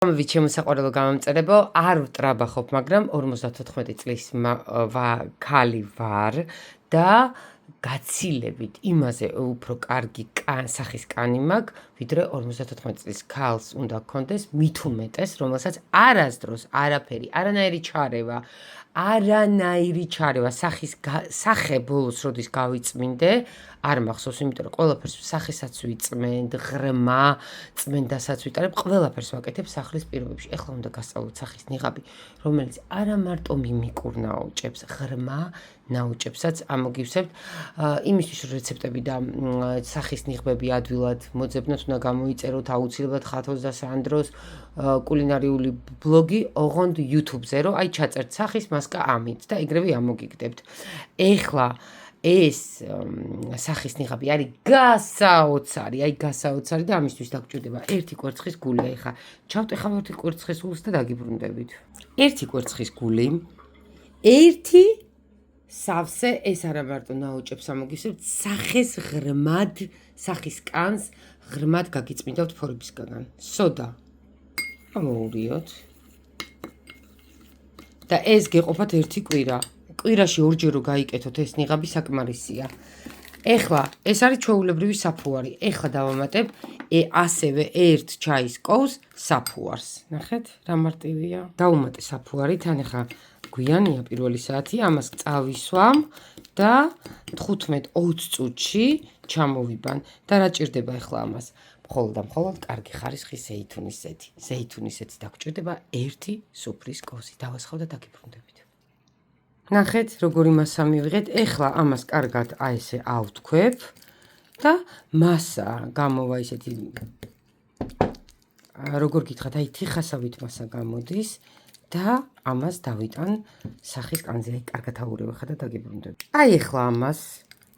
ამბობი ჩემო საყვარელო გამომწერებო, არ ვტრაბახობ, მაგრამ 54 წლის ქალი ვარ და გაცილებით იმაზე უფრო კარგი სახის კანი მაქვს, ვიდრე 54 წლის ქალს უნდა გქონდეს, მით უმეტეს, რომელსაც არასდროს არაფერი, არანაირი ჩარევა სახე ბოლოს როდის გავიწმინდე, არ მახსოვს, იმიტომ რომ ყველაფერს სახესაც ვიწმენდ, ღრმა წმენდასაც ვიტარებ, ყველაფერს ვაკეთებ სახლის პირობებში. ეხლა უნდა გასწავლოთ სახის ნიღაბი, რომელიც არა მარტო მიმიკურ ნაოჭებს, ღრმა ნაოჭებსაც ამოგივსებთ. იმისთვის რომ რეცეპტები და სახის ნიღბები ადვილად მოძებნოთ, უნდა გამოიწეროთ აუცილებლად ხათოს და სანდროს კულინარიული ბლოგი, ოღონდ YouTube-ზე, რომ აი ჩაწერთ სახის მასკა ამით და ეგრევე ამოგიგდებთ. ეხლა ეს სახის ნიღაბი არის გასაოცარი და ამისთვის დაგჭირდება ერთი კვერცხის გული. ეხლა ჩავტეხავ ერთი კვერცხის გულს და დაგიბრუნდებით. ერთი კვერცხის გული, ერთი სავსე, ეს არა მარტო ნაოჭებს ამოგივსებთ, სახის კანს ღრმად გაგიწმინდავთ ფორებისგან. სოდა ამოურიოთ და ეს გეყოფათ ერთი კვირა. კვირაში ორჯერ რო გაიკეთოთ ეს ნიღაბი საკმარისია. ეხლა ეს არის ჩვეულებრივი საფუარი. ეხლა დავამატებ ასევე ერთ ჩაის კოვს საფუარს. ნახეთ, რა მარტივია. დავუმატე საფუარი, თან ეხლა გვიანია პირველი საათი, ამას წავისვამ და 15-20 წუთში ჩამოვიბან და რა ჭირდება ეხლა ამას? მხოლოდ კარგი ხარისხის ზეითუნის ზეთი. ზეითუნის ზეთი დაგჭირდება ერთი სუფრის კოვზი. დავასხავ და დაგიბრუნდებით. ნახეთ, როგორი მასა მივიღეთ. ეხლა ამას კარგად აი ესე ავთქვებ და მასა გამოვა ისეთი როგორ გითხრათ, აი თიხასავით მასა გამოდის და ამას დავიტან სახის კანზე. აი კარგად აურევ ხა და დაგიბრუნდები. აი ეხლა ამას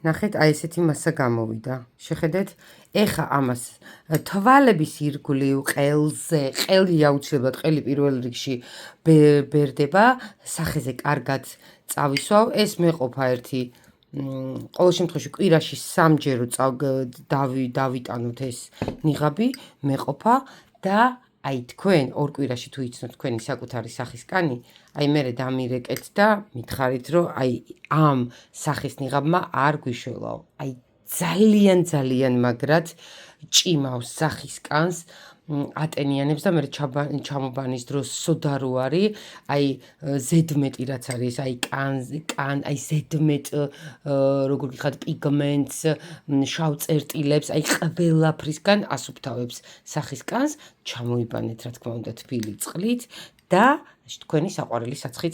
ნახეთ, აი ესეთი მასა გამოვიდა. შეხედეთ, ეხლა ამას თვალების ირგვლივ ყელი აუცილებლად, ყელი პირველ რიგში ბერდება, სახეზე კარგად წავისვავ. ეს მეყოფა ერთი ყოველ შემთხვევაში კვირაში 3-ჯერ დავიტანოთ ეს ნიღაბი, მეყოფა და აი თქვენ ორ კვირაში თუ იცნოთ თქვენი საკუთარი სახის კანი, აი მერე დამირეკეთ და მითხარით, რომ აი ამ სახის ნიღაბმა არ გვიშველაო. აი ძალიან მაგრად ჭიმავს სახის კანს, ატენიანებს და მერე ჩამობანის დროს სოდა რო არის, აი ზედმეტი რაც არის, აი აი ზედმეტ როგორ გიხართ პიგმენტს, შავ წერტილებს, აი ყველაფრისგან ასუფთავებს სახის კანს. ჩამოიბანეთ რა თქმა უნდა თბილი წყლით და თქვენი საყვარელი საცხი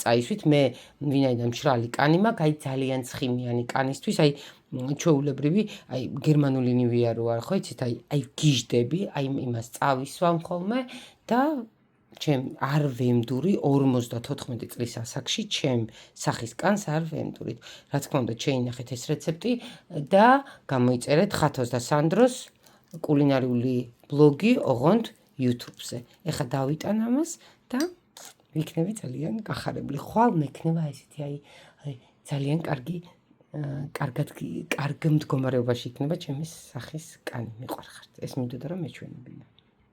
წაისვით. მე ვინაიდან მშრალი კანი მაქვს, აი ძალიან ცხიმიანი კანისთვის, აი ჩვეულებრივი, აი გერმანული ნივია რო არ ხო იცით, აი გიჟდები, აი იმას წავისვამ ხოლმე და ჩემ არ ვემდური 54 წლის ასაკში ჩემ სახის კანს არ ვემდურით. რა თქმა უნდა, შეინახეთ ეს რეცეპტი და გამოიწერეთ ხათოს და სანდროს კულინარიული ბლოგი, ოღონდ YouTube-ზე. ეხლა დავიტან ამას და ვიქნები ძალიან გახარებული. ხვალ მექნება ესეთი აი ძალიან კარგ მდგომარეობაში იქნება ჩემი სახის კანი. მიყვარხართ. ეს მინდოდა რომ მეჩვენებინა.